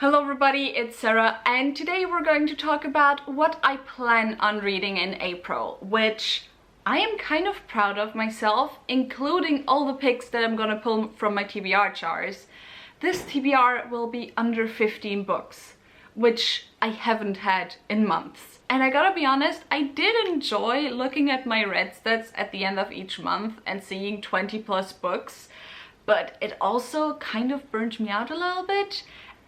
Hello everybody, it's Sarah, and today we're going to talk about what I plan on reading in April, which I am kind of proud of myself, including all the picks that I'm gonna pull from my TBR charts. This TBR will be under 15 books, which I haven't had in months. And I gotta be honest, I did enjoy looking at my read stats at the end of each month and seeing 20 plus books, but it also kind of burnt me out a little bit.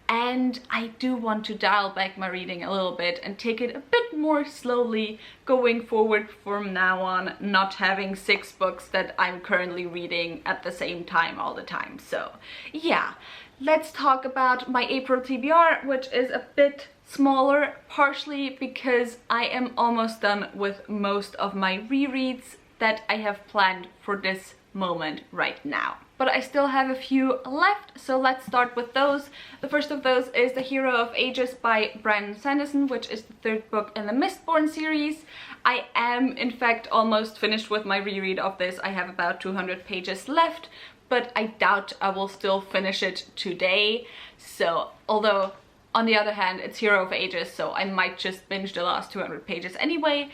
And I do want to dial back my reading a little bit and take it a bit more slowly going forward from now on, not having 6 books that I'm currently reading at the same time all the time. So yeah, let's talk about my April TBR, which is a bit smaller, partially because I am almost done with most of my rereads that I have planned for this moment right now. But I still have a few left, so let's start with those. The first of those is The Hero of Ages by Brandon Sanderson, which is the 3rd book in the Mistborn series. I am, in fact, almost finished with my reread of this. I have about 200 pages left, but I doubt I will still finish it today. So, although, on the other hand, it's Hero of Ages, so I might just binge the last 200 pages anyway.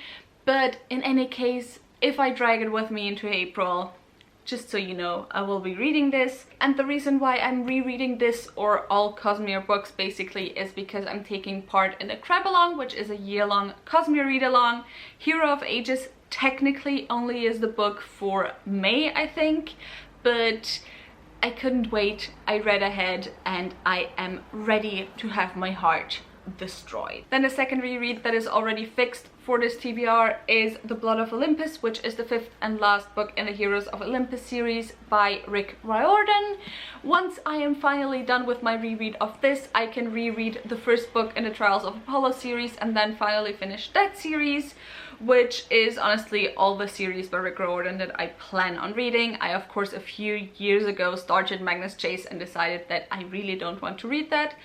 But in any case, if I drag it with me into April, just so you know, I will be reading this. And the reason why I'm rereading this, or all Cosmere books basically, is because I'm taking part in the Crab-along, which is a year-long Cosmere read-along. Hero of Ages technically only is the book for May, I think, but I couldn't wait. I read ahead and I am ready to have my heart destroyed. Then the second reread that is already fixed for this TBR is The Blood of Olympus, which is the 5th and last book in the Heroes of Olympus series by Rick Riordan. Once I am finally done with my reread of this, I can reread the 1st book in the Trials of Apollo series and then finally finish that series, which is honestly all the series by Rick Riordan that I plan on reading. I, of course, a few years ago started Magnus Chase and decided that I really don't want to read that,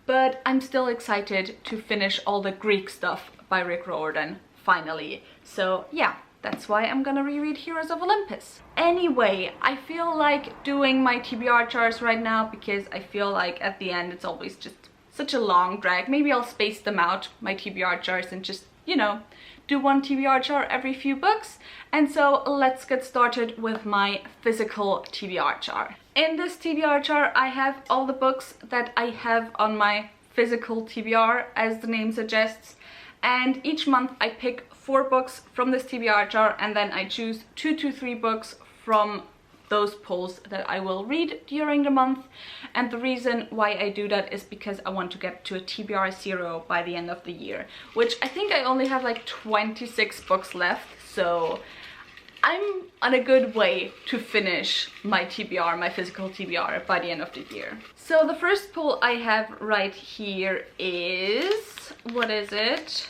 but I'm still excited to finish all the Greek stuff by Rick Riordan, finally. So yeah, that's why I'm gonna reread Heroes of Olympus. Anyway, I feel like doing my TBR charts right now because I feel like at the end it's always just such a long drag. Maybe I'll space them out, my TBR charts, and just, you know, do one TBR chart every few books. And so let's get started with my physical TBR chart. In this TBR chart, I have all the books that I have on my physical TBR, as the name suggests. And each month I pick 4 books from this TBR chart, and then I choose 2 to 3 books from those pulls that I will read during the month. And the reason why I do that is because I want to get to a TBR 0 by the end of the year, which I think I only have like 26 books left, so I'm on a good way to finish my TBR, my physical TBR, by the end of the year. So the first pull I have right here is, what is it?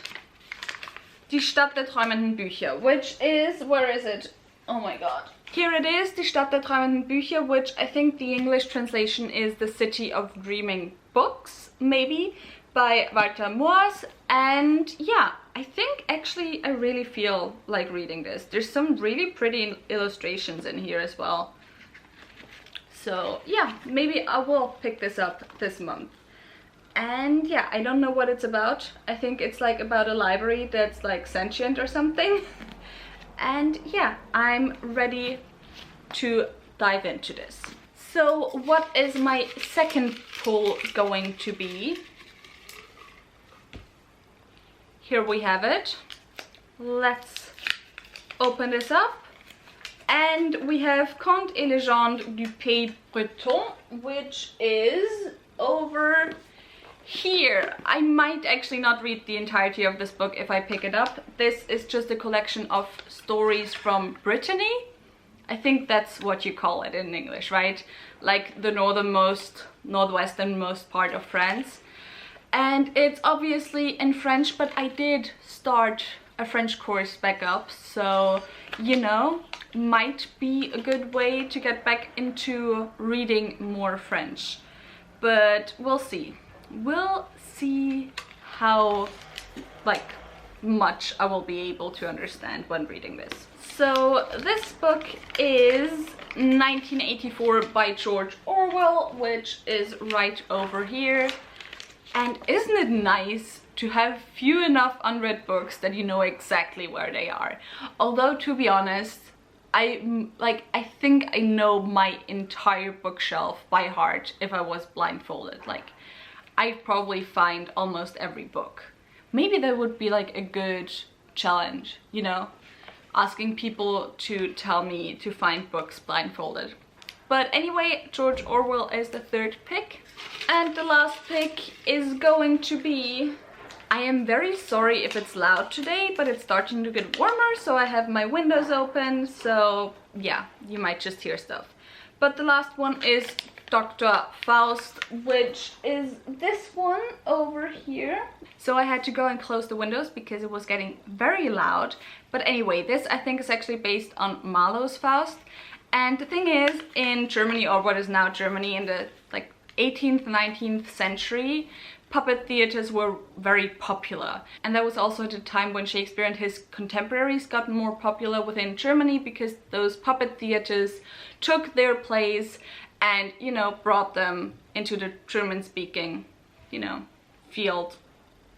Die Stadt der träumenden Bücher, which is, where is it? Oh my god. Here it is, Die Stadt der träumenden Bücher, which I think the English translation is The City of Dreaming Books, maybe, by Walter Moers. And yeah, I think actually I really feel like reading this. There's some really pretty illustrations in here as well. So yeah, maybe I will pick this up this month. And yeah, I don't know what it's about. I think it's like about a library that's like sentient or something. And yeah, I'm ready to dive into this. So what is my second pull going to be? Here we have it. Let's open this up. And we have Contes et légendes du Pays Breton, which is over here. I might actually not read the entirety of this book if I pick it up. This is just a collection of stories from Brittany. I think that's what you call it in English, right? Like the northwesternmost part of France. And it's obviously in French, but I did start a French course back up, so, you know, might be a good way to get back into reading more French. But we'll see. We'll see how, like, much I will be able to understand when reading this. So this book is 1984 by George Orwell, which is right over here. And isn't it nice to have few enough unread books that you know exactly where they are? Although, to be honest, I think I know my entire bookshelf by heart if I was blindfolded. Like, I'd probably find almost every book. Maybe that would be like a good challenge, you know? Asking people to tell me to find books blindfolded. But anyway, George Orwell is the third pick. And the last pick is going to be... I am very sorry if it's loud today, but it's starting to get warmer, so I have my windows open, so yeah, you might just hear stuff. But the last one is Dr. Faust, which is this one over here. So I had to go and close the windows because it was getting very loud. But anyway, this I think is actually based on Marlowe's Faust. And the thing is, in Germany, or what is now Germany, in the like 18th, 19th century, puppet theaters were very popular. And that was also at a time when Shakespeare and his contemporaries got more popular within Germany, because those puppet theaters took their plays and, you know, brought them into the German-speaking, you know, field,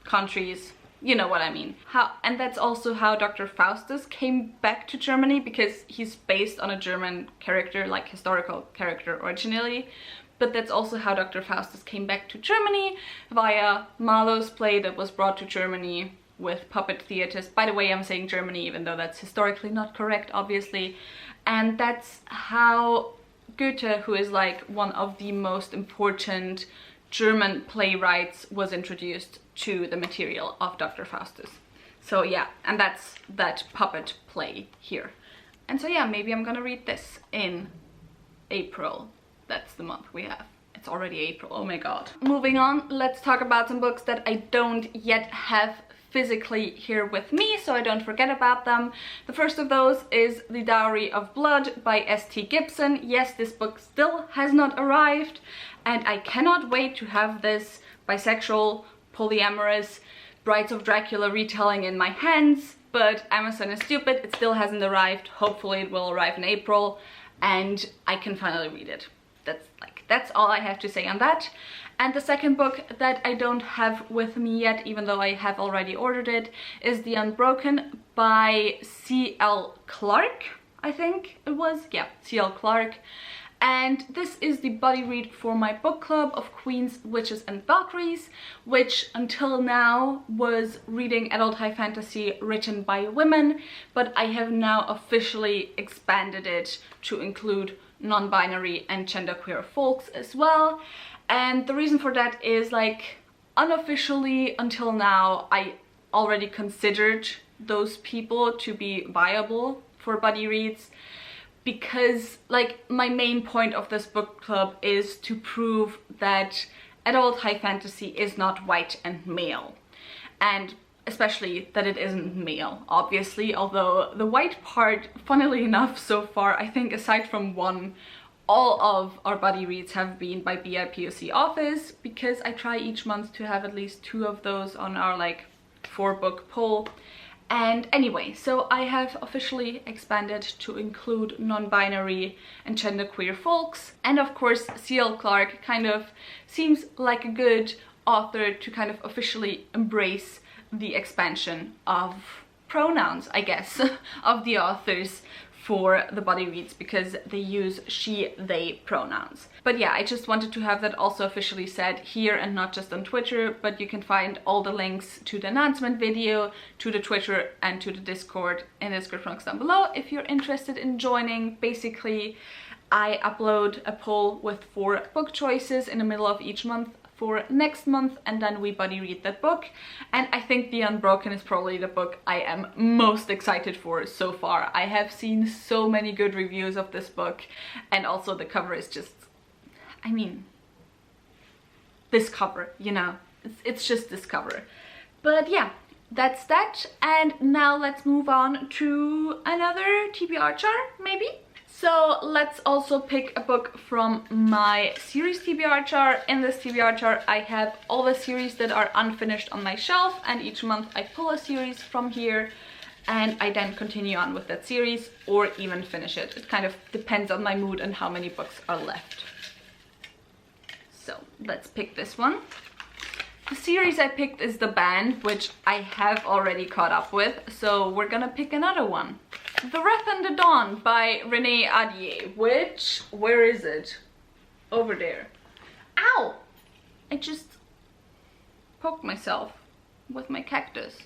countries, you know what I mean. And that's also how Dr. Faustus came back to Germany, because he's based on a German character, like historical character originally. But that's also how Dr. Faustus came back to Germany, via Marlowe's play that was brought to Germany with puppet theaters. By the way, I'm saying Germany, even though that's historically not correct, obviously. And that's how Goethe, who is like one of the most important German playwrights, was introduced to the material of Dr. Faustus. So yeah, and that's that puppet play here. And so yeah, maybe I'm gonna read this in April. That's the month we have. It's already April, oh my god. Moving on, let's talk about some books that I don't yet have physically here with me, so I don't forget about them. The first of those is The Dowry of Blood by S.T. Gibson. Yes, this book still has not arrived, and I cannot wait to have this bisexual, polyamorous Brides of Dracula retelling in my hands, but Amazon is stupid, it still hasn't arrived. Hopefully it will arrive in April, and I can finally read it. That's all I have to say on that. And the second book that I don't have with me yet, even though I have already ordered it, is The Unbroken by C.L. Clarke, I think it was. Yeah, C.L. Clarke. And this is the buddy read for my book club of Queens, Witches and Valkyries, which until now was reading adult high fantasy written by women, but I have now officially expanded it to include non-binary and genderqueer folks as well. And the reason for that is, like, unofficially until now I already considered those people to be viable for buddy reads, because like my main point of this book club is to prove that adult high fantasy is not white and male, and especially that it isn't male, obviously, although the white part, funnily enough, so far, I think aside from one, all of our buddy reads have been by BIPOC authors, because I try each month to have at least 2 of those on our like 4-book poll. And anyway, so I have officially expanded to include non-binary and genderqueer folks. And of course, C.L. Clarke kind of seems like a good author to kind of officially embrace the expansion of pronouns, I guess, of the authors for the buddy reads, because they use she, they pronouns. But yeah, I just wanted to have that also officially said here and not just on Twitter, but you can find all the links to the announcement video, to the Twitter and to the Discord in the description box down below if you're interested in joining. Basically, I upload a poll with 4 book choices in the middle of each month for next month, and then we buddy read that book. And I think The Unbroken is probably the book I am most excited for so far. I have seen so many good reviews of this book, and also the cover is just, I mean, this cover, you know, it's just this cover. But yeah, that's that, and now let's move on to another TBR chart, maybe? So let's also pick a book from my series TBR chart. In this TBR chart I have all the series that are unfinished on my shelf, and each month I pull a series from here and I then continue on with that series or even finish it. It kind of depends on my mood and how many books are left. So let's pick this one. The series I picked is The Band, which I have already caught up with, so we're gonna pick another one. The Wrath and the Dawn by Renee Ahdieh, which, where is it? Over there. Ow! I just poked myself with my cactus.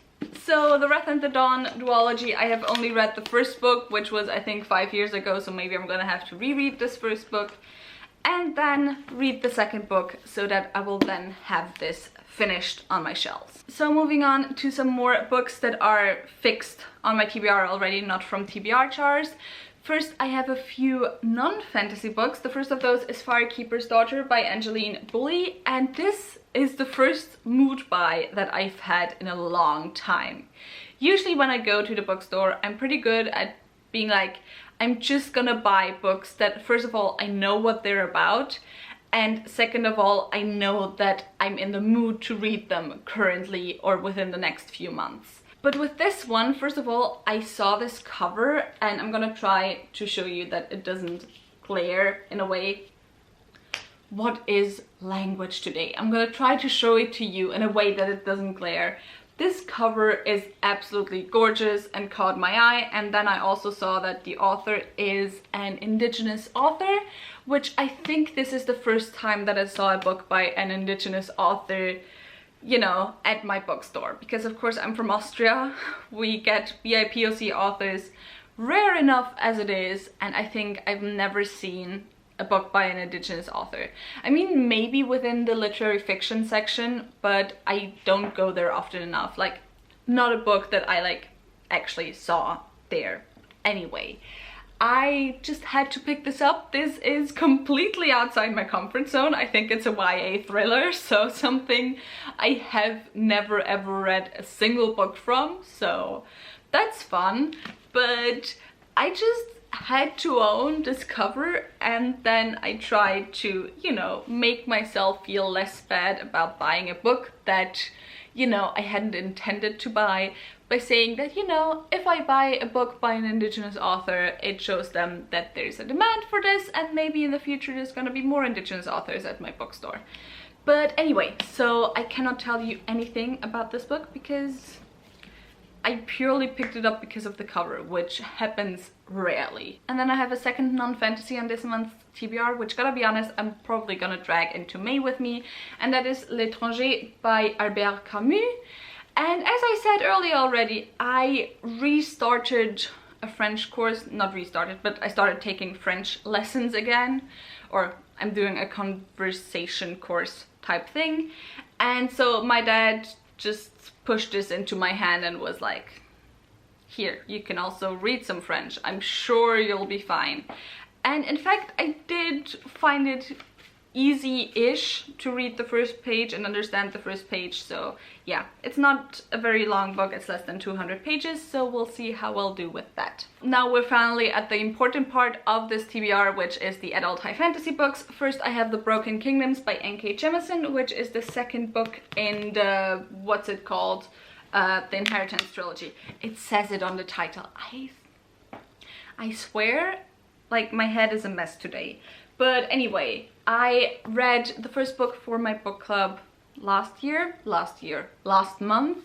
So The Wrath and the Dawn duology, I have only read the first book, which was I think 5 years ago, so maybe I'm gonna have to reread this first book and then read the second book so that I will then have this finished on my shelves. So moving on to some more books that are fixed on my TBR already, not from TBR jars. First, I have a few non-fantasy books. The first of those is Firekeeper's Daughter by Angeline Bully, and this is the first mood buy that I've had in a long time. Usually when I go to the bookstore, I'm pretty good at being like, I'm just gonna buy books that, first of all, I know what they're about, and second of all, I know that I'm in the mood to read them currently or within the next few months. But with this one, first of all, I saw this cover and I'm gonna try to show you that it doesn't glare in a way. What is language today? I'm gonna try to show it to you in a way that it doesn't glare. This cover is absolutely gorgeous and caught my eye, and then I also saw that the author is an indigenous author, which I think this is the first time that I saw a book by an indigenous author, you know, at my bookstore, because of course I'm from Austria. We get BIPOC authors rare enough as it is, and I think I've never seen a book by an indigenous author. I mean, maybe within the literary fiction section, but I don't go there often enough. Like, not a book that I like actually saw there. Anyway, I just had to pick this up. This is completely outside my comfort zone. I think it's a YA thriller, so something I have never ever read a single book from, so that's fun. But I just had to own this cover, and then I tried to, you know, make myself feel less bad about buying a book that, you know, I hadn't intended to buy, by saying that, you know, if I buy a book by an indigenous author, it shows them that there's a demand for this, and maybe in the future there's gonna be more indigenous authors at my bookstore. But anyway, so I cannot tell you anything about this book because I purely picked it up because of the cover, which happens rarely. And then I have a second non-fantasy on this month's TBR, which, gotta be honest, I'm probably gonna drag into May with me, and that is Transge by Albert Camus. And as I said earlier already, I restarted a French course, not restarted, but I started taking French lessons again, or I'm doing a conversation course type thing. And so my dad just pushed this into my hand and was like, here, you can also read some French. I'm sure you'll be fine. And in fact, I did find it easy-ish to read the first page and understand the first page. So yeah, it's not a very long book. It's less than 200 pages, so we'll see how we'll do with that. Now we're finally at the important part of this TBR, which is the adult high fantasy books. First, I have The Broken Kingdoms by N.K. Jemisin, which is the second book in the, what's it called? The Inheritance trilogy. It says it on the title. I swear, like, my head is a mess today. But anyway, I read the first book for my book club last month,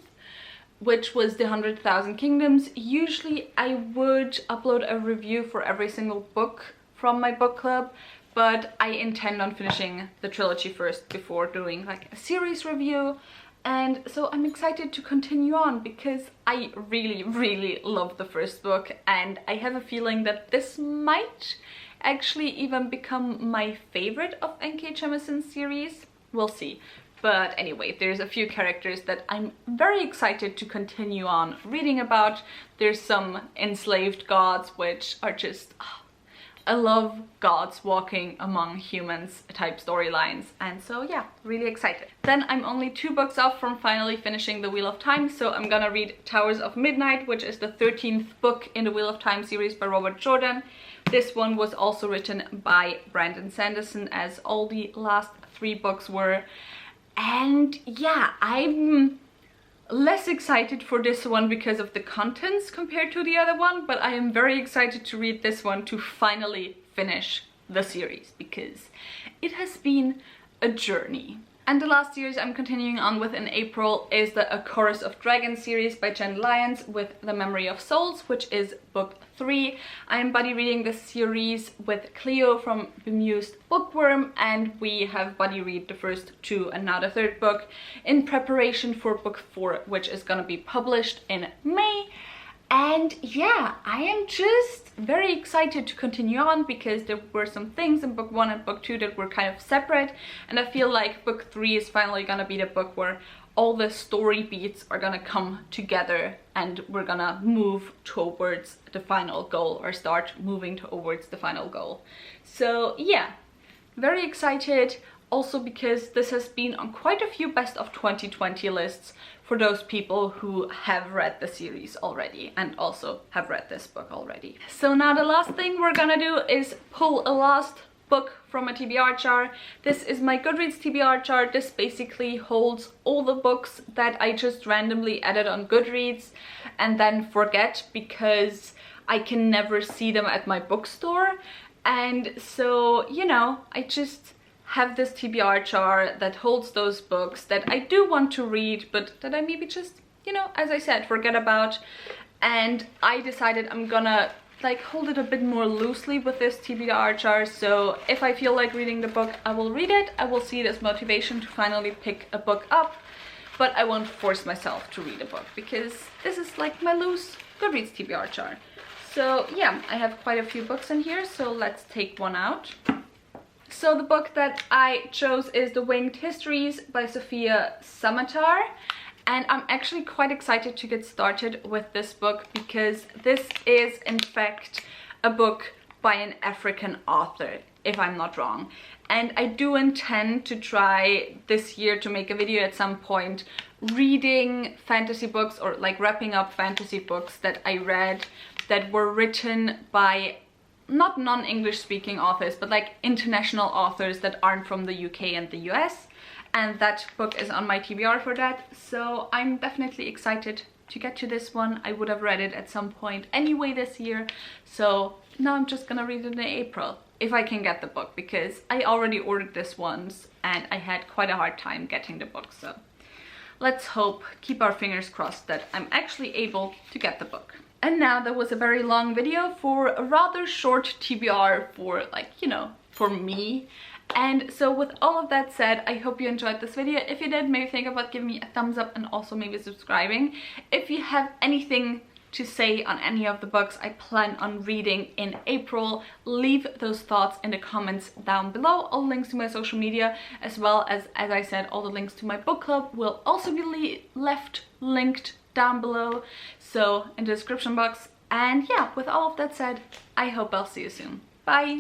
which was The 100,000 Kingdoms. Usually I would upload a review for every single book from my book club, but I intend on finishing the trilogy first before doing like a series review. And so I'm excited to continue on because I really love the first book, and I have a feeling that this might actually even become my favorite of N.K. Jemisin's series. We'll see. But anyway, there's a few characters that I'm very excited to continue on reading about. There's some enslaved gods, which are just... I love gods walking among humans type storylines, and so yeah, really excited. Then I'm only 2 books off from finally finishing The Wheel of Time, so I'm gonna read Towers of Midnight, which is the 13th book in the Wheel of Time series by Robert Jordan. This one was also written by Brandon Sanderson, as all the last 3 books were. And yeah, I'm less excited for this one because of the contents compared to the other one, but I am very excited to read this one to finally finish the series because it has been a journey. And the last series I'm continuing on with in April is the A Chorus of Dragons series by Jen Lyons with The Memory of Souls, which is book 3. I'm buddy reading this series with Cleo from Bemused Bookworm, and we have buddy read the first 2 and now the 3rd book in preparation for book 4, which is gonna be published in May. And yeah, I am just very excited to continue on because there were some things in book 1 and book 2 that were kind of separate, and I feel like book 3 is finally gonna be the book where all the story beats are gonna come together and we're gonna move towards the final goal, or start moving towards the final goal. So yeah, very excited. Also because this has been on quite a few best of 2020 lists for those people who have read the series already and also have read this book already. So now the last thing we're gonna do is pull a last book from a TBR jar. This is my Goodreads TBR jar. This basically holds all the books that I just randomly added on Goodreads and then forget because I can never see them at my bookstore. And so, you know, I just have this TBR jar that holds those books that I do want to read, but that I maybe just, you know, as I said, forget about. And I decided I'm gonna like hold it a bit more loosely with this TBR jar. So if I feel like reading the book, I will read it. I will see it as motivation to finally pick a book up, but I won't force myself to read a book because this is like my loose Goodreads TBR jar. So yeah, I have quite a few books in here, so let's take one out. So the book that I chose is The Winged Histories by Sophia Samatar, and I'm actually quite excited to get started with this book because this is in fact a book by an African author, if I'm not wrong. And I do intend to try this year to make a video at some point reading fantasy books, or like wrapping up fantasy books that I read that were written by not non-English speaking authors, but like international authors that aren't from the UK and the US. And that book is on my TBR for that. So I'm definitely excited to get to this one. I would have read it at some point anyway this year. So now I'm just gonna read it in April, if I can get the book, because I already ordered this once and I had quite a hard time getting the book. So let's hope, keep our fingers crossed that I'm actually able to get the book. And now that was a very long video for a rather short TBR for, like, you know, for me. And so with all of that said, I hope you enjoyed this video. If you did, maybe think about giving me a thumbs up and also maybe subscribing. If you have anything to say on any of the books I plan on reading in April, leave those thoughts in the comments down below. All links to my social media, as well as I said, all the links to my book club will also be left linked down below, so in the description box. And yeah, with all of that said, I hope I'll see you soon. Bye!